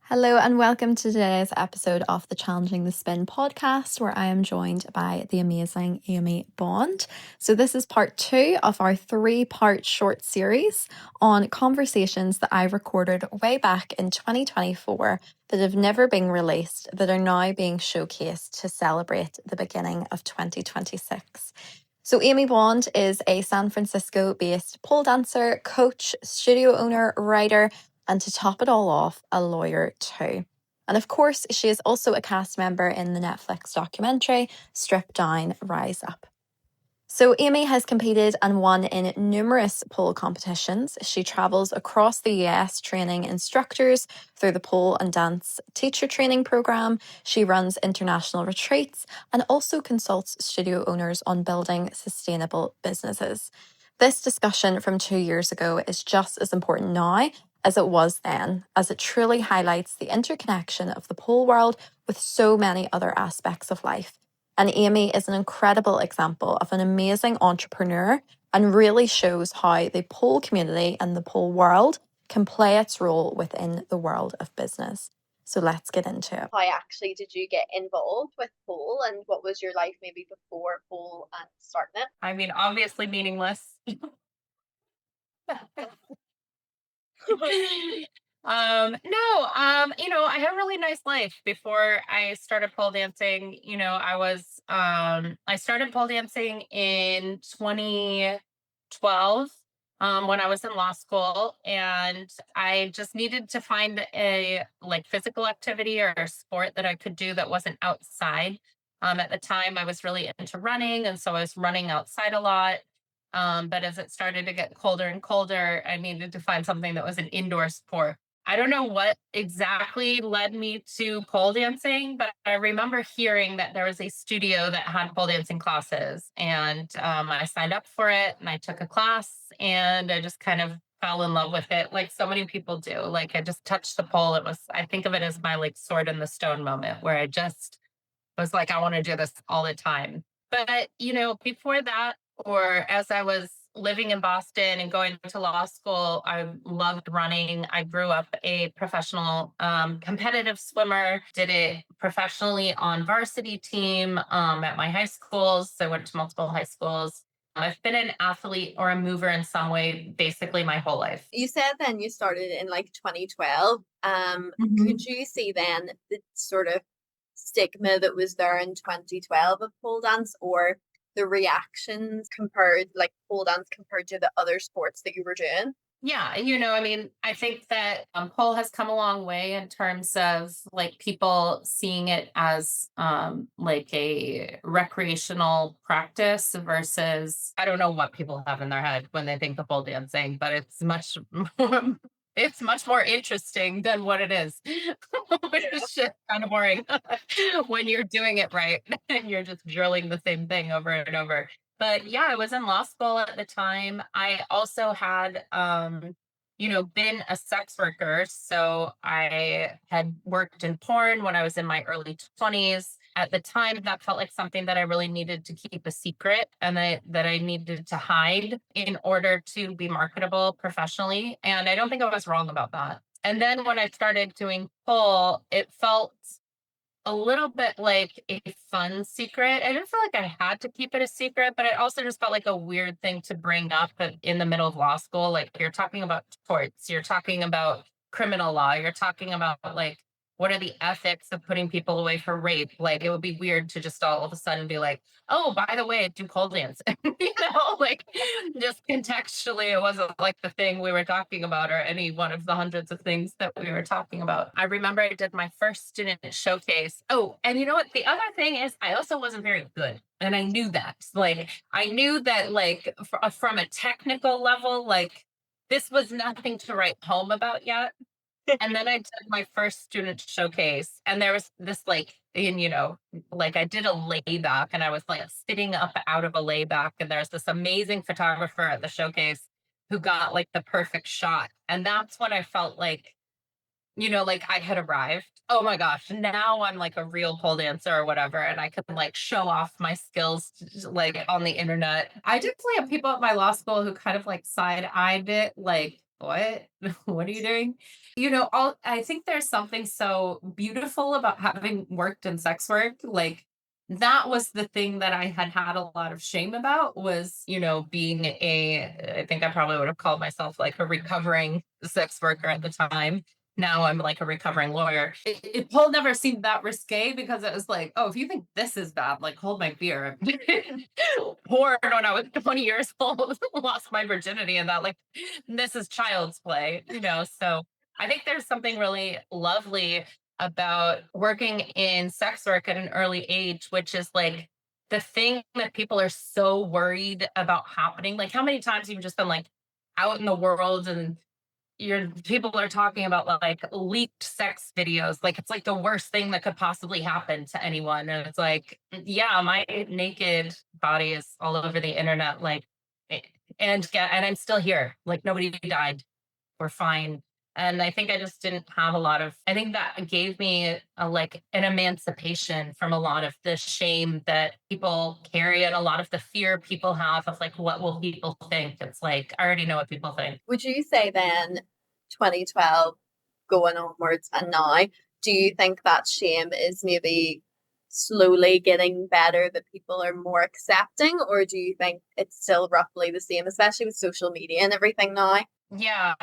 Hello and welcome to today's episode of the Challenging the Spin podcast, where I am joined by the amazing Amy Bond. So this is part 2 of our 3-part short series on conversations that I recorded way back in 2024 that have never been released, that are now being showcased to celebrate the beginning of 2026. So Amy Bond is a San Francisco-based pole dancer, coach, studio owner, writer, and to top it all off, a lawyer too. And of course, she is also a cast member in the Netflix documentary Strip Down, Rise Up. So Amy has competed and won in numerous pole competitions. She travels across the US training instructors through the pole and dance teacher training program. She runs international retreats and also consults studio owners on building sustainable businesses. This discussion from 2 years ago is just as important now as it was then, as it truly highlights the interconnection of the pole world with so many other aspects of life. And Amy is an incredible example of an amazing entrepreneur and really shows how the pole community and the pole world can play its role within the world of business. So let's get into it. How actually did you get involved with pole, and what was your life maybe before pole and starting it? I mean, obviously meaningless. No, I had a really nice life before I started pole dancing. I started pole dancing in 2012, when I was in law school, and I just needed to find a like physical activity or a sport that I could do that wasn't outside. At the time I was really into running, and so I was running outside a lot. But as it started to get colder and colder, I needed to find something that was an indoor sport. I don't know what exactly led me to pole dancing, but I remember hearing that there was a studio that had pole dancing classes. And I signed up for it and I took a class and I just kind of fell in love with it, like so many people do. Like I just touched the pole. I think of it as my like sword in the stone moment where I just was like, I want to do this all the time. But, before that, or as I was living in Boston and going to law school, I loved running. I grew up a professional competitive swimmer, did it professionally on varsity team at my high schools. So I went to multiple high schools. I've been an athlete or a mover in some way basically my whole life. You said then you started in like 2012. Could Mhm. you see then the sort of stigma that was there in 2012 of pole dance, or the reactions compared, like pole dance compared to the other sports that you were doing? Yeah, I mean, I think that pole has come a long way in terms of like people seeing it as like a recreational practice versus I don't know what people have in their head when they think of pole dancing, but it's much more, it's much more interesting than what it is, which is just kind of boring when you're doing it right and you're just drilling the same thing over and over. But yeah, I was in law school at the time. I also had been a sex worker. So I had worked in porn when I was in my early 20s. At the time, that felt like something that I really needed to keep a secret and that I needed to hide in order to be marketable professionally. And I don't think I was wrong about that. And then when I started doing pole, it felt a little bit like a fun secret. I didn't feel like I had to keep it a secret, but it also just felt like a weird thing to bring up in the middle of law school. Like you're talking about torts, you're talking about criminal law, you're talking about like what are the ethics of putting people away for rape? Like it would be weird to just all of a sudden be like, oh, by the way, I do pole dance. Like just contextually, it wasn't like the thing we were talking about or any one of the hundreds of things that we were talking about. I remember I did my first student showcase. Oh, and you know what? The other thing is, I also wasn't very good. And I knew that. Like, I knew that, like, from a technical level, like, this was nothing to write home about yet. And then I did my first student showcase, and there was this like, and like I did a layback, and I was like sitting up out of a layback, and there's this amazing photographer at the showcase who got like the perfect shot, and that's when I felt like like I had arrived. Oh my gosh, now I'm like a real pole dancer or whatever, and I could like show off my skills like on the internet. I definitely have people at my law school who kind of like side eyed it, like what? What are you doing? I think there's something so beautiful about having worked in sex work. Like, that was the thing that I had a lot of shame about was, being I think I probably would have called myself like a recovering sex worker at the time. Now I'm like a recovering lawyer. Paul never seemed that risque because it was like, oh, if you think this is bad, like hold my beer. Porn when I was 20 years old, lost my virginity, and that like this is child's play, So I think there's something really lovely about working in sex work at an early age, which is like the thing that people are so worried about happening. Like, how many times you've just been like out in the world and your people are talking about like leaked sex videos, like it's like the worst thing that could possibly happen to anyone. And it's like, yeah, my naked body is all over the internet, like, eh, and I'm still here. Like, nobody died. We're fine. And I think I just didn't have a lot of, I think that gave me like an emancipation from a lot of the shame that people carry and a lot of the fear people have of like, what will people think? It's like, I already know what people think. Would you say then 2012 going onwards and now, do you think that shame is maybe slowly getting better, that people are more accepting, or do you think it's still roughly the same, especially with social media and everything now? Yeah.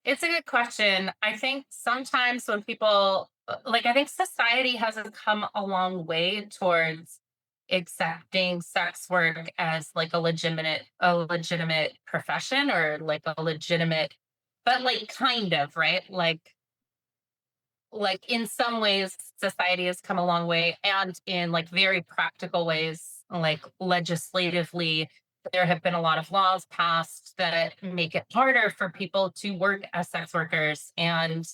It's a good question. I think sometimes when people like, I think society hasn't come a long way towards accepting sex work as like a legitimate profession or like a legitimate, but like kind of, right? Like in some ways society has come a long way, and in like very practical ways, like legislatively, there have been a lot of laws passed that make it harder for people to work as sex workers, and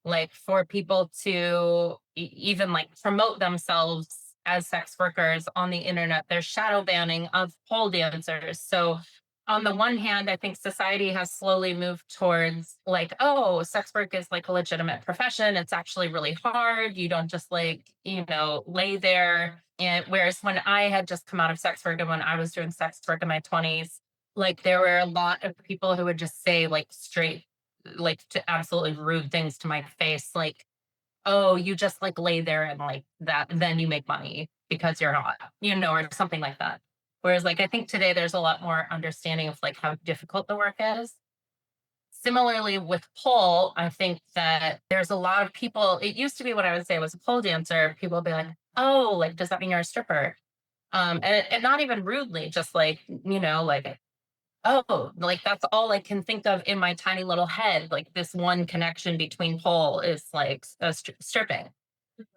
like for people to even like promote themselves as sex workers on the internet. There's shadow banning of pole dancers. So on the one hand, I think society has slowly moved towards like, oh, sex work is like a legitimate profession. It's actually really hard. You don't just like, lay there. And whereas when I had just come out of sex work and when I was doing sex work in my 20s, like there were a lot of people who would just say like straight, like to absolutely rude things to my face, like, oh, you just like lay there and like that, then you make money because you're hot, or something like that. Whereas like I think today there's a lot more understanding of like how difficult the work is. Similarly with pole, I think that there's a lot of people. It used to be when I would say I was a pole dancer, people would be like, oh, like, does that mean you're a stripper? And not even rudely, just like, like, oh, like that's all I can think of in my tiny little head. Like this one connection between pole is like stripping.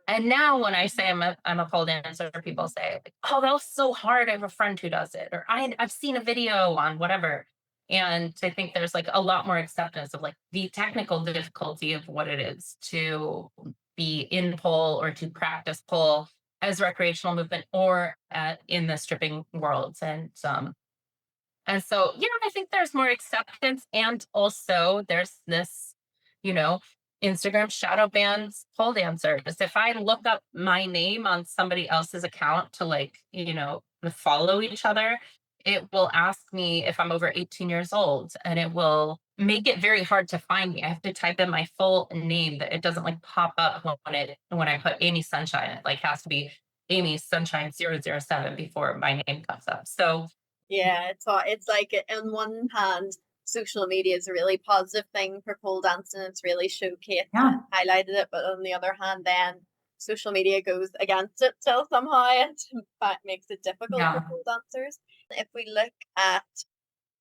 And now when I say I'm a pole dancer, people say, like, oh, that was so hard. I have a friend who does it, or I've seen a video on whatever. And I think there's like a lot more acceptance of like the technical difficulty of what it is to be in pole or to practice pole as recreational movement or in the stripping worlds. And so, I think there's more acceptance. And also, there's this, you know, Instagram shadow bans pole dancers. If I look up my name on somebody else's account to like, follow each other, it will ask me if I'm over 18 years old, and it will make it very hard to find me. I have to type in my full name, that it doesn't like pop up when I put Amy Sunshine. It like has to be Amy Sunshine 007 before my name comes up. So Yeah, it's like on one hand, social media is a really positive thing for pole dancing. It's really showcased yeah. and highlighted it, but on the other hand, then social media goes against it till somehow it in fact makes it difficult for Yeah. pole dancers. If we look at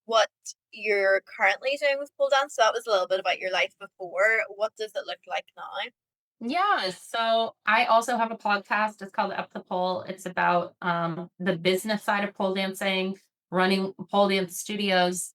what you're currently doing with pole dance, so that was a little bit about your life before. What does it look like now? Yeah, so I also have a podcast. It's called Up the Pole. It's about the business side of pole dancing, running pole dance studios.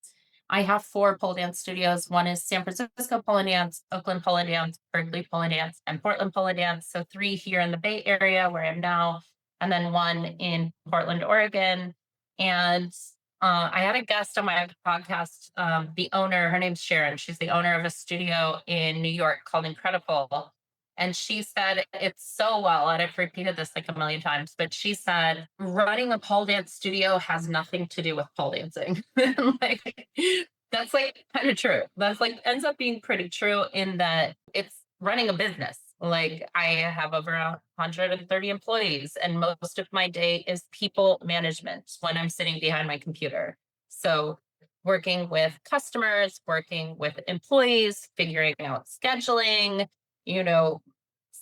I have four pole dance studios. One is San Francisco Pole and Dance, Oakland Pole and Dance, Berkeley Pole and Dance, and Portland Pole and Dance. So three here in the Bay Area where I am now, and then one in Portland, Oregon. And I had a guest on my podcast, the owner, her name's Sharon. She's the owner of a studio in New York called Incredible, and she said it's so well, and I've repeated this like a million times, but she said running a pole dance studio has nothing to do with pole dancing. Like That's like kind of true. That's like ends up being pretty true in that it's running a business. Like I have over 130 employees, and most of my day is people management when I'm sitting behind my computer. So working with customers, working with employees, figuring out scheduling, you know,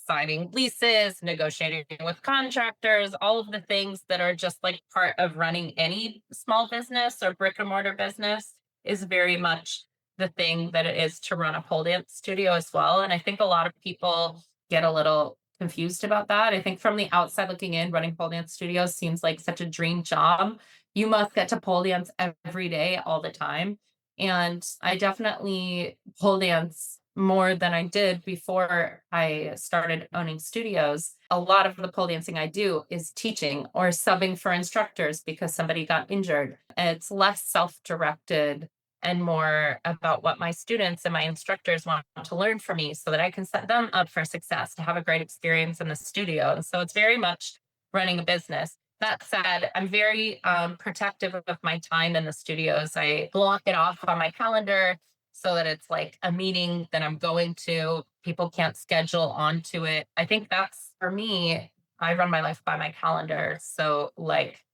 signing leases, negotiating with contractors, all of the things that are just like part of running any small business or brick and mortar business is very much the thing that it is to run a pole dance studio as well. And I think a lot of people get a little confused about that. I think from the outside looking in, running pole dance studios seems like such a dream job. You must get to pole dance every day, all the time. And I definitely pole dance more than I did before I started owning studios. A lot of the pole dancing I do is teaching or subbing for instructors because somebody got injured. It's less self directed and more about what my students and my instructors want to learn from me so that I can set them up for success to have a great experience in the studio. And so it's very much running a business. That said, I'm very protective of my time in the studios. I block it off on my calendar so that it's like a meeting that I'm going to. People can't schedule onto it. I think that's for me. I run my life by my calendar. So, like,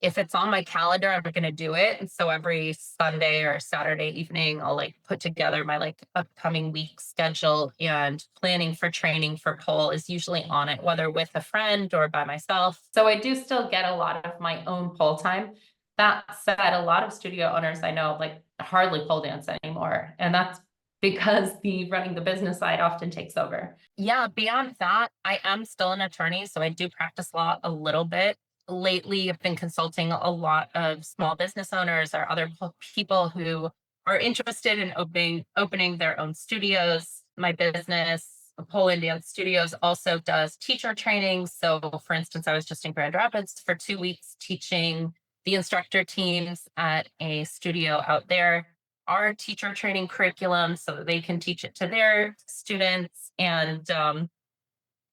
if it's on my calendar, I'm going to do it. And so every Sunday or Saturday evening, I'll like put together my like upcoming week schedule, and planning for training for pole is usually on it, whether with a friend or by myself. So I do still get a lot of my own pole time. That said, a lot of studio owners I know like hardly pole dance anymore. And that's because the running the business side often takes over. Yeah, beyond that, I am still an attorney. So I do practice law a little bit. Lately I've been consulting a lot of small business owners or other people who are interested in opening their own studios. My business, Pole and Dance Studios, also does teacher training. So, for instance, I was just in Grand Rapids for 2 weeks teaching the instructor teams at a studio out there our teacher training curriculum so that they can teach it to their students. And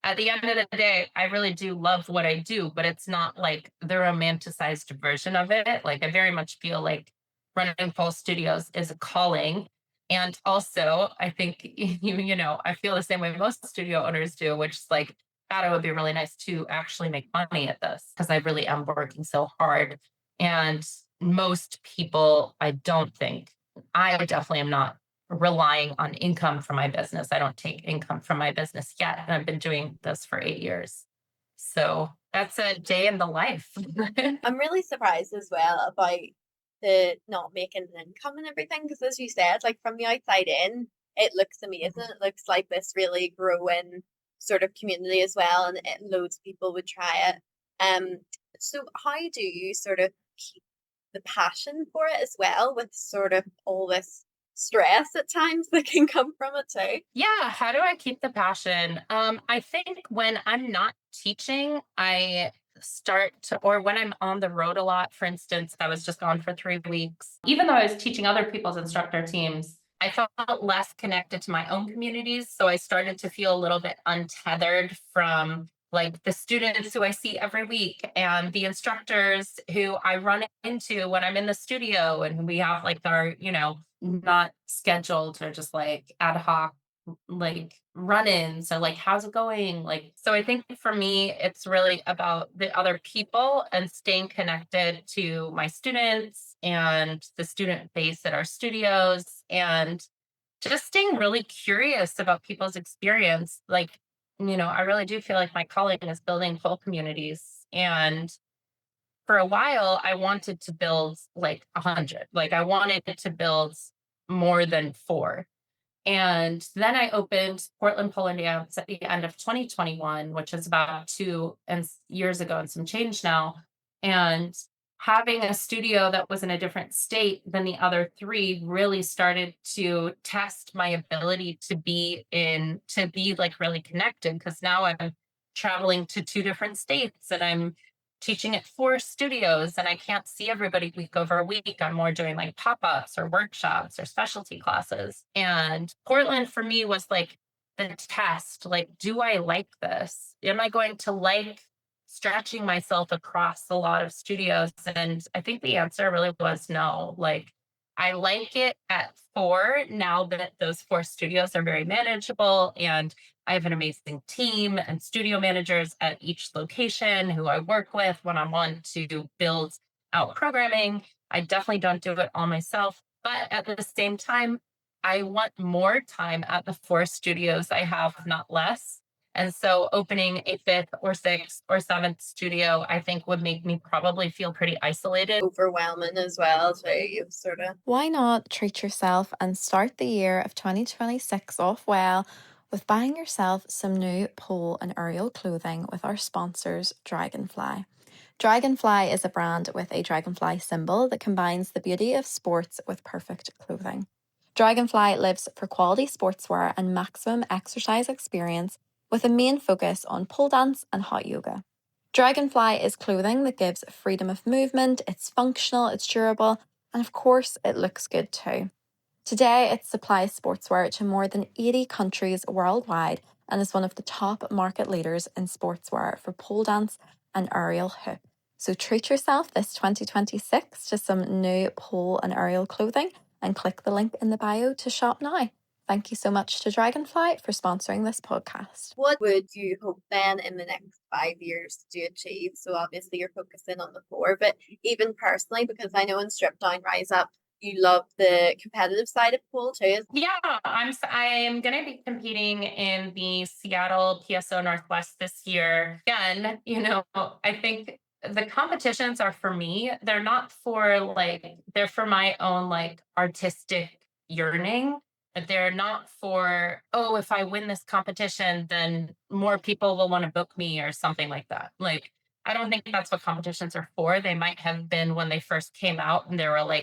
at the end of the day, I really do love what I do, but it's not like the romanticized version of it. Like I very much feel like running pole studios is a calling. And also, I think I feel the same way most studio owners do, which is like, God, it would be really nice to actually make money at this because I really am working so hard. And most people, I don't think, I definitely am not relying on income from my business. I don't take income from my business yet. And I've been doing this for 8 years. So that's a day in the life. I'm really surprised as well about the not making an income and everything, because as you said, like from the outside in, it looks amazing. It looks like this really growing sort of community as well, and loads of people would try it. So how do you sort of keep the passion for it as well, with sort of all this stress at times that can come from it too? Yeah, how do I keep the passion? I think when I'm not teaching, I start to, or when I'm on the road a lot. For instance, I was just gone for 3 weeks. Even though I was teaching other people's instructor teams, I felt less connected to my own communities. So I started to feel a little bit untethered from like the students who I see every week and the instructors who I run into when I'm in the studio, and we have like our, not scheduled or just like ad hoc like run-ins. So like, how's it going? Like, so I think for me, it's really about the other people and staying connected to my students and the student base at our studios, and just staying really curious about people's experience. Like, I really do feel like my calling is building whole communities. And for a while, I wanted to build like 100. Like I wanted to build more than four. And then I opened Portland Pole and Dance at the end of 2021, which is about years ago and some change now. And having a studio that was in a different state than the other three really started to test my ability to be like really connected. Cause now I'm traveling to two different states and I'm teaching at four studios, and I can't see everybody week over week. I'm more doing like pop-ups or workshops or specialty classes. And Portland for me was like the test. Like, do I like this? Am I going to like stretching myself across a lot of studios? And I think the answer really was no. Like, I like it at 4 now that those 4 studios are very manageable, and I have an amazing team and studio managers at each location who I work with when I'm on to build out programming. I definitely don't do it all myself, but at the same time, I want more time at the 4 studios I have, not less. And so opening a 5th or 6th or 7th studio, I think would make me probably feel pretty isolated. Overwhelming as well. So you've sort of Why not treat yourself and start the year of 2026 off well with buying yourself some new pole and aerial clothing with our sponsors, Dragonfly. Dragonfly is a brand with a dragonfly symbol that combines the beauty of sports with perfect clothing. Dragonfly lives for quality sportswear and maximum exercise experience with a main focus on pole dance and hot yoga. Dragonfly is clothing that gives freedom of movement, it's functional, it's durable, and of course, it looks good too. Today, it supplies sportswear to more than 80 countries worldwide and is one of the top market leaders in sportswear for pole dance and aerial hoop. So treat yourself this 2026 to some new pole and aerial clothing and click the link in the bio to shop now. Thank you so much to Dragonfly for sponsoring this podcast. what would you hope then in the next 5 years to achieve? So obviously you're focusing on the 4, but even personally, because I know in Strip Down Rise Up, you love the competitive side of pole too. Yeah, I'm going to be competing in the Seattle PSO Northwest this year. Again, I think the competitions are for me. They're not for they're for my own artistic yearning. But they're not for, oh, if I win this competition, then more people will want to book me or something like that. I don't think that's what competitions are for. They might have been when they first came out and there were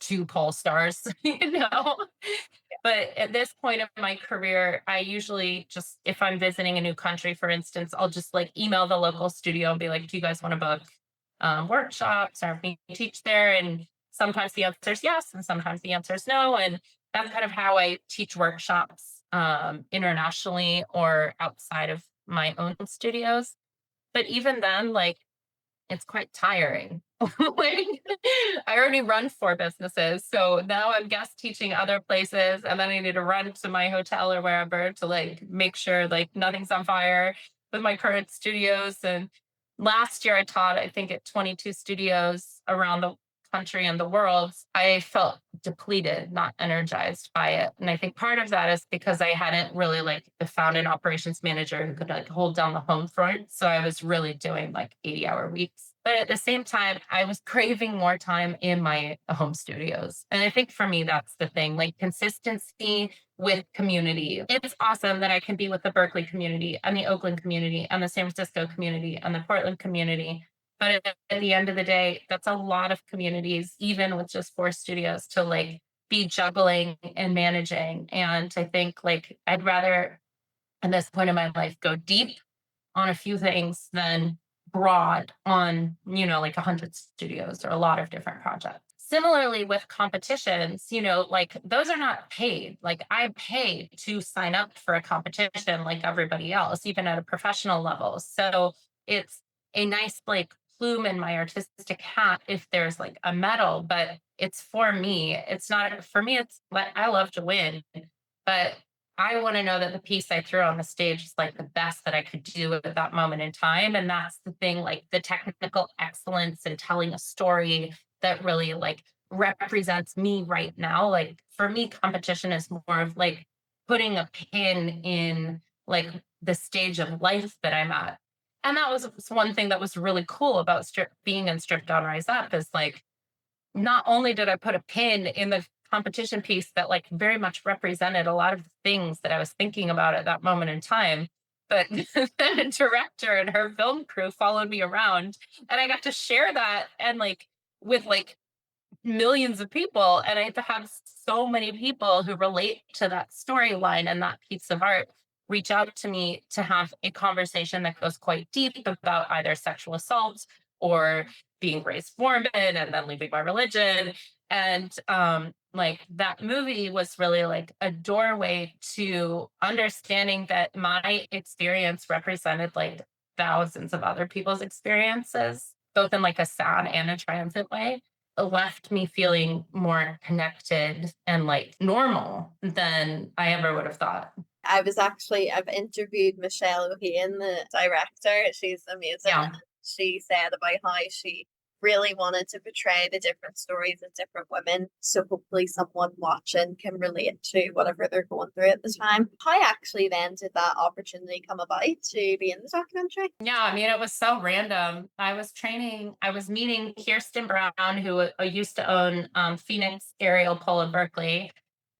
2 pole stars, But at this point of my career, I usually just, if I'm visiting a new country, for instance, I'll just email the local studio and be like, do you guys want to book workshops or me to teach there? And sometimes the answer is yes, and sometimes the answer is no. And that's kind of how I teach workshops internationally or outside of my own studios. But even then, it's quite tiring. Like, I already run 4 businesses, so now I'm guest teaching other places, and then I need to run to my hotel or wherever to make sure nothing's on fire with my current studios. And last year I taught, I think, at 22 studios around the country and the world. I felt depleted, not energized by it. And I think part of that is because I hadn't really found an operations manager who could hold down the home front. So I was really doing 80-hour weeks. But at the same time, I was craving more time in my home studios. And I think for me, that's the thing, consistency with community. It's awesome that I can be with the Berkeley community and the Oakland community and the San Francisco community and the Portland community. But at the end of the day, that's a lot of communities, even with just 4 studios to be juggling and managing. And I think I'd rather at this point in my life go deep on a few things than broad on 100 studios or a lot of different projects. Similarly with competitions, those are not paid. I pay to sign up for a competition like everybody else, even at a professional level. So it's a nice plume in my artistic hat if there's a medal, but it's for me. It's not for me. It's I love to win, but I want to know that the piece I threw on the stage is the best that I could do at that moment in time. And that's the thing, the technical excellence and telling a story that really represents me right now. For me, competition is more of putting a pin in the stage of life that I'm at. And that was one thing that was really cool about being in Strip Down Rise Up is not only did I put a pin in the competition piece that very much represented a lot of the things that I was thinking about at that moment in time, but then a director and her film crew followed me around and I got to share that and with millions of people. And I had to have so many people who relate to that storyline and that piece of art reach out to me to have a conversation that goes quite deep about either sexual assault or being raised Mormon and then leaving my religion. And that movie was really a doorway to understanding that my experience represented thousands of other people's experiences, both in a sad and a triumphant way. left me feeling more connected and like normal than I ever would have thought. I've interviewed Michelle O'Hain, the director. She's amazing. Yeah. She said about how she really wanted to portray the different stories of different women. So hopefully someone watching can relate to whatever they're going through at the time. How actually then did that opportunity come about to be in the documentary? Yeah, I mean, it was so random. I was meeting Kirsten Brown, who used to own Phoenix Aerial Pole in Berkeley,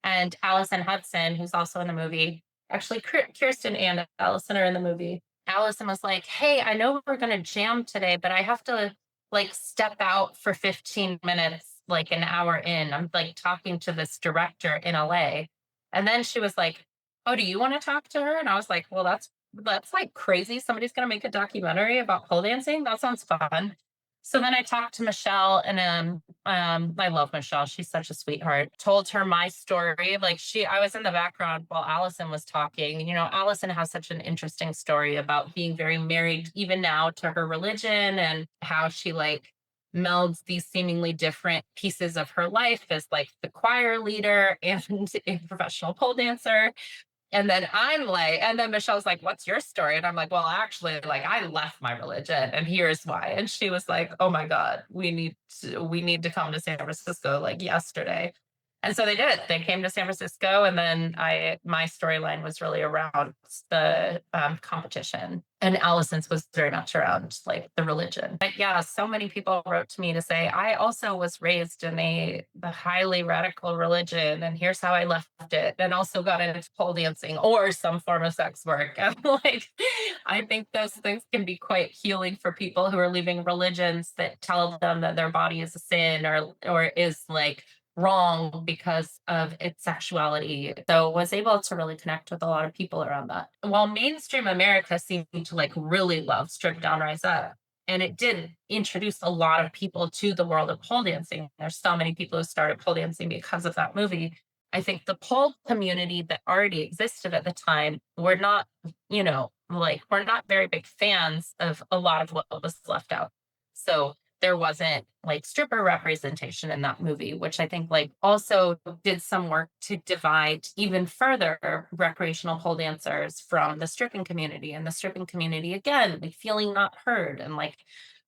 and Allison Hudson, who's also in the movie. Actually, Kirsten and Allison are in the movie. Allison was like, "Hey, I know we're going to jam today, but I have to like step out for 15 minutes, like an hour in. I'm like talking to this director in LA." And then she was like, "Oh, do you want to talk to her?" And I was like, "Well, that's like crazy. Somebody's going to make a documentary about pole dancing. That sounds fun." So then I talked to Michelle, and I love Michelle. She's such a sweetheart. Told her my story. I was in the background while Allison was talking. You know, Allison has such an interesting story about being very married, even now, to her religion, and how she like melds these seemingly different pieces of her life as like the choir leader and a professional pole dancer. And then and then Michelle's like, "What's your story?" And I'm like, "Well, actually, like I left my religion and here's why." And she was like, "Oh my God, we need to come to San Francisco like yesterday." And so they did. They came to San Francisco, and then my storyline was really around the competition, and Allison's was very much around like the religion. But yeah, so many people wrote to me to say, "I also was raised in the highly radical religion, and here's how I left it, and also got into pole dancing or some form of sex work." And like, I think those things can be quite healing for people who are leaving religions that tell them that their body is a sin or is like wrong because of its sexuality. So was able to really connect with a lot of people around that. While mainstream America seemed to like really love Strip Down Rise Up, and it did introduce a lot of people to the world of pole dancing. There's so many people who started pole dancing because of that movie. I think the pole community that already existed at the time were not, like we're not very big fans of a lot of what was left out. So there wasn't like stripper representation in that movie, which I think like also did some work to divide even further recreational pole dancers from the stripping community. And the stripping community, again, like feeling not heard, and like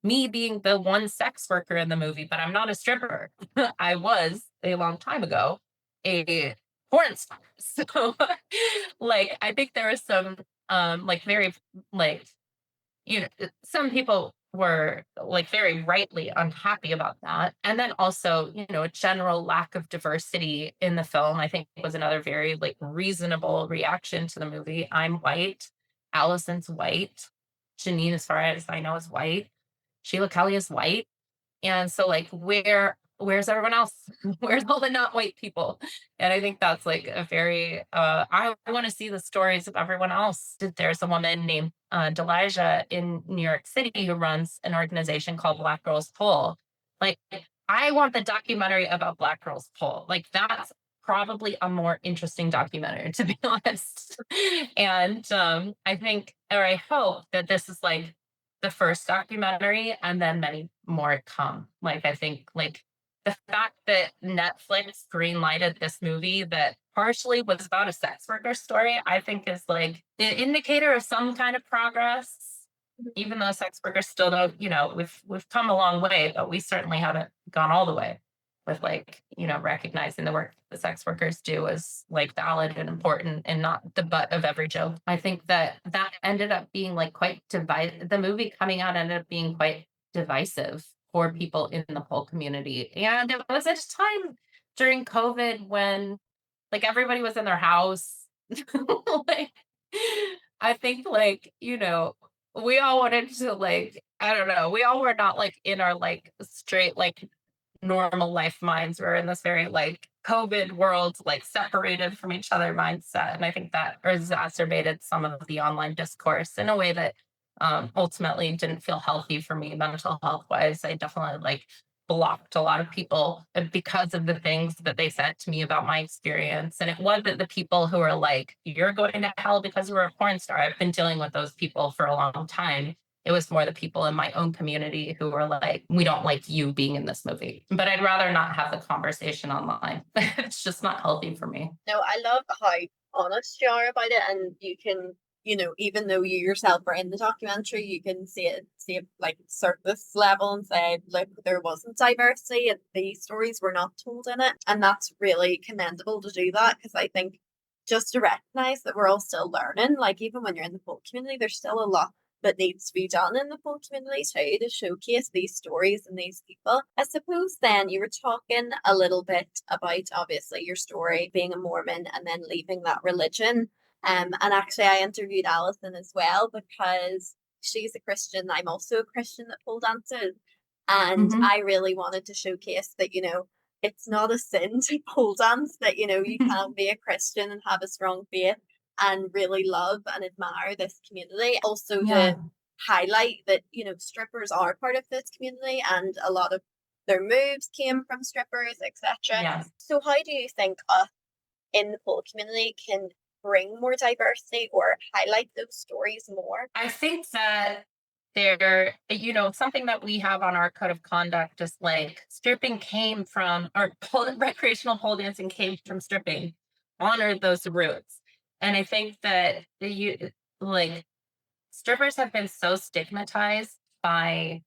me being the one sex worker in the movie, but I'm not a stripper. I was a long time ago a porn star. So like I think there was some like very like some people were like very rightly unhappy about that. And then also, a general lack of diversity in the film, I think was another very like reasonable reaction to the movie. I'm white. Allison's white. Janine, as far as I know, is white. Sheila Kelly is white. And so like where's everyone else? Where's all the not white people? And I think that's like a very I want to see the stories of everyone else. There's a woman named Delija in New York City who runs an organization called Black Girls Pole. Like I want the documentary about Black Girls Pole. Like that's probably a more interesting documentary, to be honest. And I think, or I hope that this is like the first documentary and then many more come. Like I think like the fact that Netflix greenlighted this movie that partially was about a sex worker story, I think is like an indicator of some kind of progress. Even though sex workers still don't, we've come a long way, but we certainly haven't gone all the way with like, recognizing the work the sex workers do as like valid and important and not the butt of every joke. I think that ended up being like quite divisive. The movie coming out ended up being quite divisive for people in the pole community. And it was at a time during COVID when like everybody was in their house. Like I think like, we all wanted to like, I don't know, we all were not like in our like straight like normal life minds. We're in this very like COVID world, like separated from each other mindset. And I think that exacerbated some of the online discourse in a way that ultimately didn't feel healthy for me mental health wise. I definitely like blocked a lot of people because of the things that they said to me about my experience. And it wasn't the people who were like, "You're going to hell because you were a porn star." I've been dealing with those people for a long time. It was more the people in my own community who were like, we don't like you being in this movie. But I'd rather not have the conversation online. It's just not healthy for me. No, I love how honest you are about it, and you can, even though you yourself are in the documentary, you can see it like surface level and say, look, there wasn't diversity and these stories were not told in it. And that's really commendable to do that, because I think just to recognize that we're all still learning, like even when you're in the folk community, there's still a lot that needs to be done in the folk community too to showcase these stories and these people. I suppose then you were talking a little bit about obviously your story being a Mormon and then leaving that religion. And actually I interviewed Alison as well because she's a Christian. I'm also a Christian that pole dances. And I really wanted to showcase that, it's not a sin to pole dance, that, you can be a Christian and have a strong faith and really love and admire this community. Also to highlight that, strippers are part of this community and a lot of their moves came from strippers, etc. Yes. So how do you think us in the pole community can bring more diversity or highlight those stories more? I think that something that we have on our code of conduct is like stripping came from, or recreational pole dancing came from stripping, honor those roots. And I think that like strippers have been so stigmatized by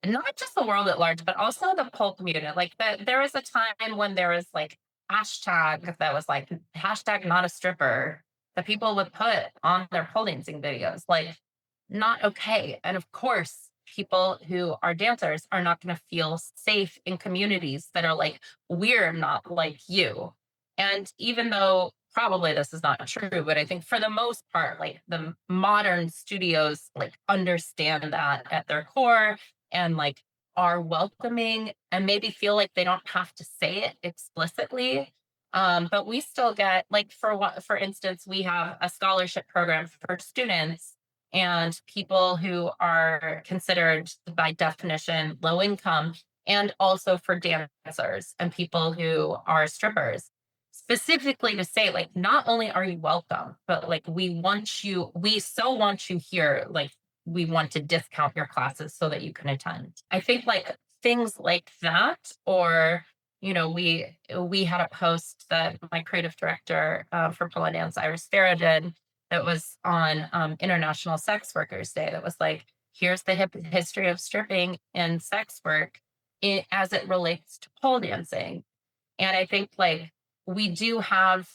not just the world at large, but also the pole community. Like that, there was a time when there was like hashtag that was like hashtag not a stripper that people would put on their pole dancing videos. Like not okay. And of course, people who are dancers are not going to feel safe in communities that are like, we're not like you. And even though probably this is not true, but I think for the most part, like the modern studios like understand that at their core and like are welcoming and maybe feel like they don't have to say it explicitly. But we still get like for instance, we have a scholarship program for students and people who are considered by definition low income, and also for dancers and people who are strippers, specifically to say like not only are you welcome, but like we so want you here, like we want to discount your classes so that you can attend. I think like things like that, or we had a post that my creative director for Polo Dance, Iris Farah, did that was on International Sex Workers Day. That was like, here's the history of stripping and sex work as it relates to pole dancing. And I think like we do have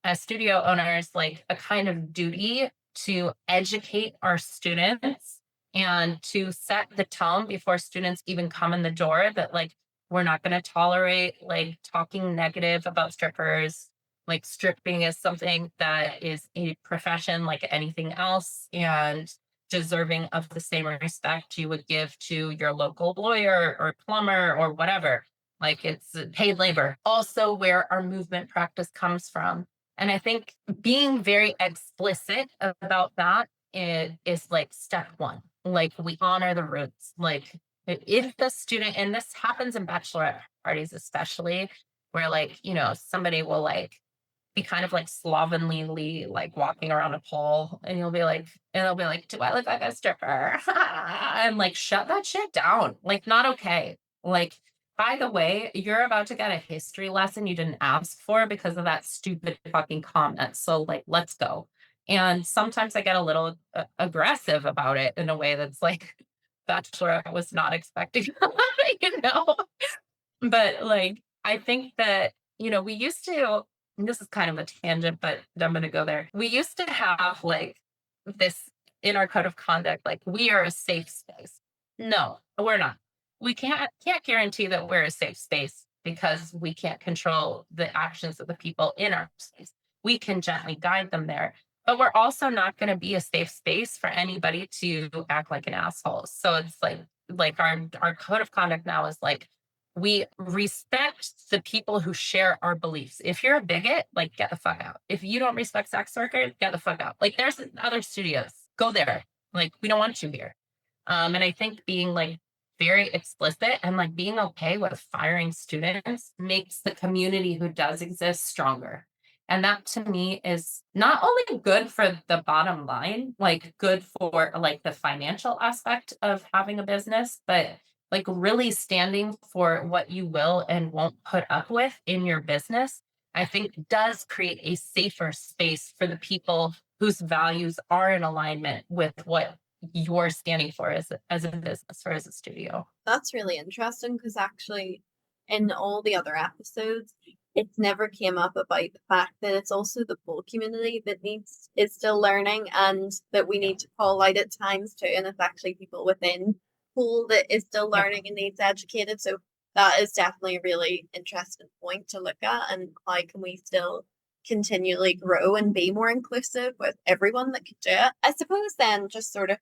as studio owners like a kind of duty to educate our students and to set the tone before students even come in the door, that like we're not going to tolerate like talking negative about strippers. Like stripping is something that is a profession like anything else and deserving of the same respect you would give to your local lawyer or plumber or whatever. Like it's paid labor. Also, where our movement practice comes from. And I think being very explicit about that is like step one. Like we honor the roots. Like if the student, and this happens in bachelorette parties especially, where like, somebody will like be kind of like slovenly like walking around a pole, and they'll be like, do I look like a stripper? I'm like, shut that shit down. Like, not okay. Like, by the way, you're about to get a history lesson you didn't ask for because of that stupid fucking comment. So like, let's go. And sometimes I get a little aggressive about it in a way that's like, bachelorette was not expecting, you know? But like, I think that, we used to, and this is kind of a tangent, but I'm going to go there. We used to have like this in our code of conduct, like we are a safe space. No, we're not. We can't guarantee that we're a safe space because we can't control the actions of the people in our space. We can gently guide them there, but we're also not going to be a safe space for anybody to act like an asshole. So it's like our code of conduct now is like, we respect the people who share our beliefs. If you're a bigot, like get the fuck out. If you don't respect sex workers, get the fuck out. Like there's other studios, go there. Like we don't want you here. And I think being like very explicit and like being okay with firing students makes the community who does exist stronger. And that to me is not only good for the bottom line, like good for like the financial aspect of having a business, but like really standing for what you will and won't put up with in your business, I think does create a safer space for the people whose values are in alignment with what you're standing for as a business or as a studio. That's really interesting because actually, in all the other episodes, it's never came up about the fact that it's also the pole community that is still learning and that we need to call out at times too. And it's actually people within pole that is still Yeah. learning and needs educated. So that is definitely a really interesting point to look at. And how can we still continually grow and be more inclusive with everyone that could do it? I suppose then just sort of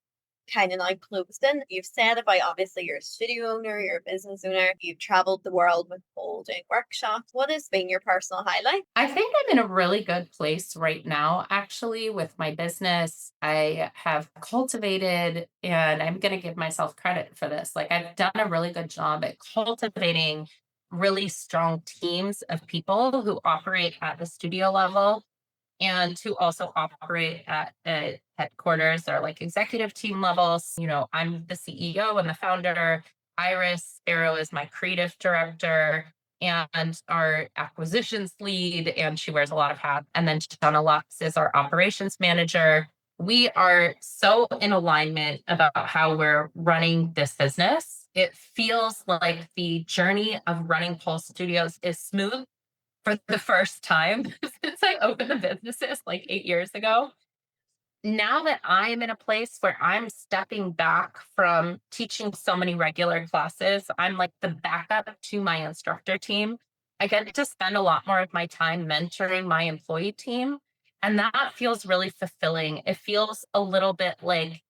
kind of like closed in. You've said about obviously you're a studio owner, you're a business owner, you've traveled the world with Paul doing workshops. What has been your personal highlight? I think I'm in a really good place right now, actually, with my business. I have cultivated, and I'm going to give myself credit for this. Like, I've done a really good job at cultivating really strong teams of people who operate at the studio level and who also operate at headquarters or like executive team levels. I'm the CEO and the founder. Iris Arrow is my creative director and our acquisitions lead, and she wears a lot of hats. And then Shauna Lux is our operations manager. We are so in alignment about how we're running this business. It feels like the journey of running Pulse Studios is smooth for the first time since I opened the businesses like 8 years ago. Now that I'm in a place where I'm stepping back from teaching so many regular classes, I'm like the backup to my instructor team. I get to spend a lot more of my time mentoring my employee team. And that feels really fulfilling. It feels a little bit like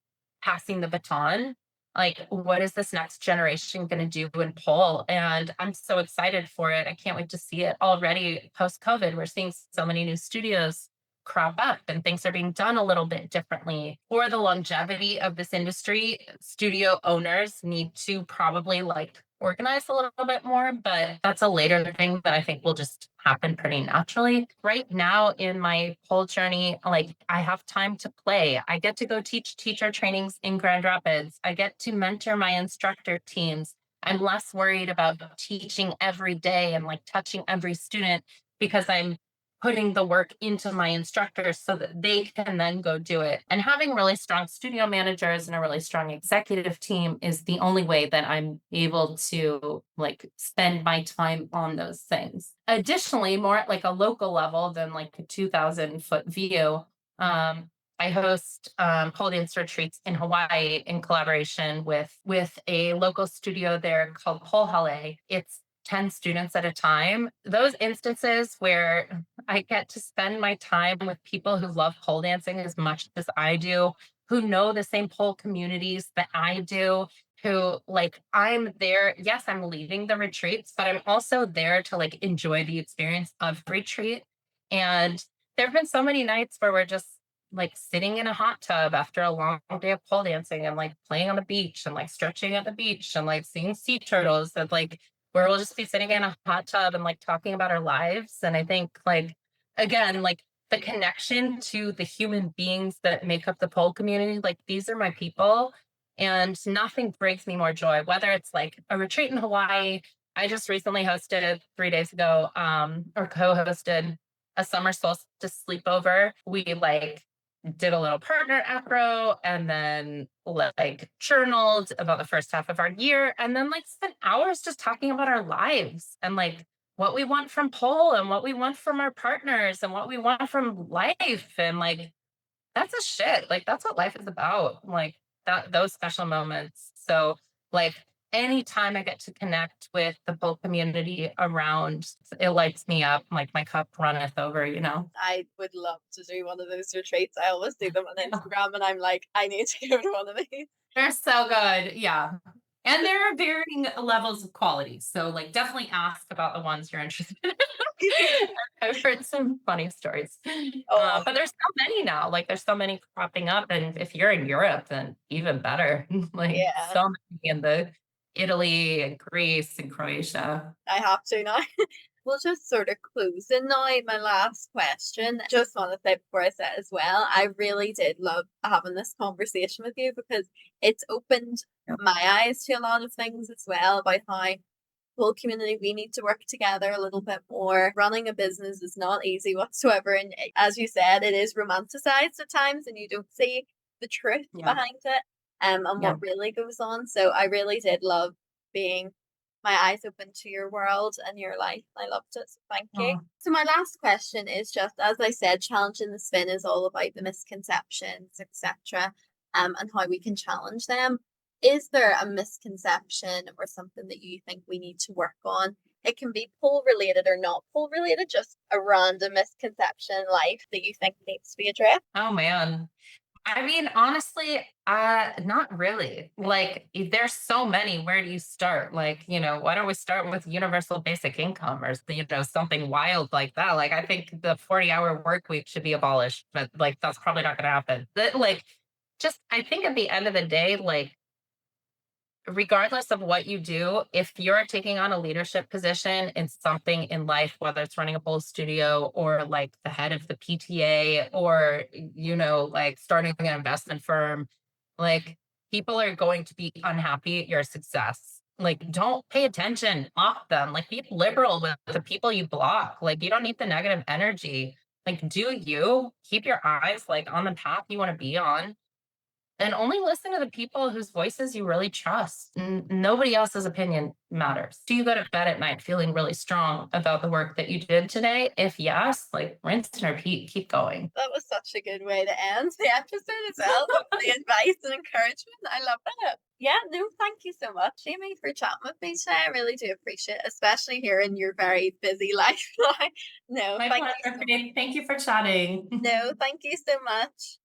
passing the baton. Like, what is this next generation going to do in pole? And I'm so excited for it. I can't wait to see it already post COVID. We're seeing so many new studios crop up and things are being done a little bit differently. For the longevity of this industry, studio owners need to probably like organize a little bit more, but that's a later thing that I think will just happen pretty naturally. Right now in my pole journey, like I have time to play. I get to go teach teacher trainings in Grand Rapids. I get to mentor my instructor teams. I'm less worried about teaching every day and like touching every student because I'm putting the work into my instructors so that they can then go do it. And having really strong studio managers and a really strong executive team is the only way that I'm able to like spend my time on those things. Additionally, more at like a local level than like a 2,000-foot view, I host pole dance retreats in Hawaii in collaboration with a local studio there called Pole Hale. It's 10 students at a time. Those instances where I get to spend my time with people who love pole dancing as much as I do, who know the same pole communities that I do, who like I'm there. Yes, I'm leading the retreats, but I'm also there to like enjoy the experience of the retreat. And there have been so many nights where we're just like sitting in a hot tub after a long day of pole dancing and like playing on the beach and like stretching at the beach and like seeing sea turtles and like where we'll just be sitting in a hot tub and like talking about our lives. And I think like again, like the connection to the human beings that make up the pole community, like these are my people. And nothing brings me more joy, whether it's like a retreat in Hawaii. I just recently hosted 3 days ago, or co-hosted a summer solstice sleepover. We like did a little partner acro and then like journaled about the first half of our year and then like spent hours just talking about our lives and like what we want from pole and what we want from our partners and what we want from life and like that's a shit. Like that's what life is about. Like that those special moments. So like anytime I get to connect with the pole community around, it lights me up. Like my cup runneth over. I would love to do one of those retreats. I always do them on Instagram and I'm like, I need to go to one of these. They're so good. Yeah. And there are varying levels of quality. So like definitely ask about the ones you're interested in. I've heard some funny stories. Oh, But there's so many now. Like there's so many cropping up. And if you're in Europe, then even better. Like yeah, so many in the Italy and Greece and Croatia. I have to now. We'll just sort of closing now. My last question. Just want to say before I say it as well, I really did love having this conversation with you because it's opened my eyes to a lot of things as well about how whole community we need to work together a little bit more. Running a business is not easy whatsoever, and as you said, it is romanticized at times, and you don't see the truth Yeah. behind it, and Yeah. what really goes on. So I really did love being my eyes open to your world and your life. I loved it. So thank you. Oh, So my last question is just as I said, challenging the spin is all about the misconceptions, etc. And how we can challenge them. Is there a misconception or something that you think we need to work on? It can be pole related or not pole related, just a random misconception in life that you think needs to be addressed. oh man. I mean, honestly, not really. Like, there's so many. Where do you start? Like, why don't we start with universal basic income or something wild like that? Like, I think the 40-hour work week should be abolished, but like that's probably not gonna happen. Like, just I think at the end of the day, like regardless of what you do, if you're taking on a leadership position in something in life, whether it's running a pole studio or like the head of the PTA or, like starting an investment firm, like people are going to be unhappy at your success. Like, don't pay attention off them. Like, be liberal with the people you block. Like, you don't need the negative energy. Like, do you keep your eyes like on the path you want to be on? And only listen to the people whose voices you really trust. Nobody else's opinion matters. Do you go to bed at night feeling really strong about the work that you did today? If yes, like rinse and repeat, keep going. That was such a good way to end the episode as well. With the advice and encouragement. I love it. Yeah, no, thank you so much, Amy, for chatting with me today. I really do appreciate it, especially here in your very busy life. No, My thank you pleasure, so Faith. Thank you for chatting. no, thank you so much.